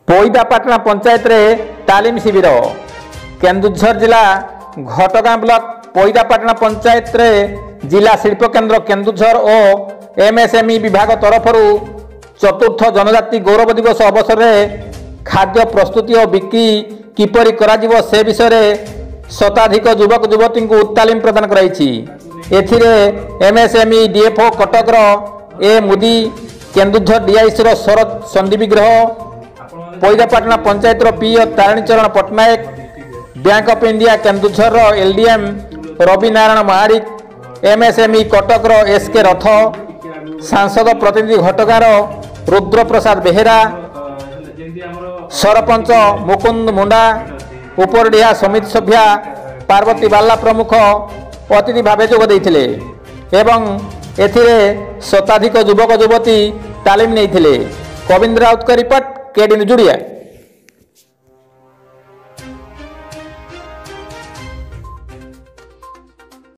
पोईदापाटना पंचायत रे तालीम शिविर केन्दुझर जिला घटगाँ ब्लॉक पोईदापाटना पंचायत रे जिला शिल्प केन्द्र केन्दुझर और एमएसएमई विभाग तरफ चतुर्थ जनजाति गौरव दिवस अवसर में खाद्य प्रस्तुति और बिक्री किपरि कराजिवो से विषय में शताधिक युवक युवती को तालीम प्रदान कराई। एथिरे एमएसएमई डीएफओ कटक ए मुदी Keonjhar DIC Sharad Sandhi Vigraha Poidapatna panchayat PO Tarinicharan Pattnaik Bank of India Keonjhar LDM Ravi Narayan Maharik MSME Cuttack SK Rath सांसद प्रतिनिधि घटगार रुद्र प्रसाद बेहेरा सरपंच मुकुंद मुंडा उपरडिहा समिति सभ्या पार्वती बाला प्रमुख अतिथि भाव जोग देइथिले एवं एथिरे शताधिक युवक युवती तालीम नेइथिले। कविंद्र राउत का रिपोर्ट केडी न्यूज।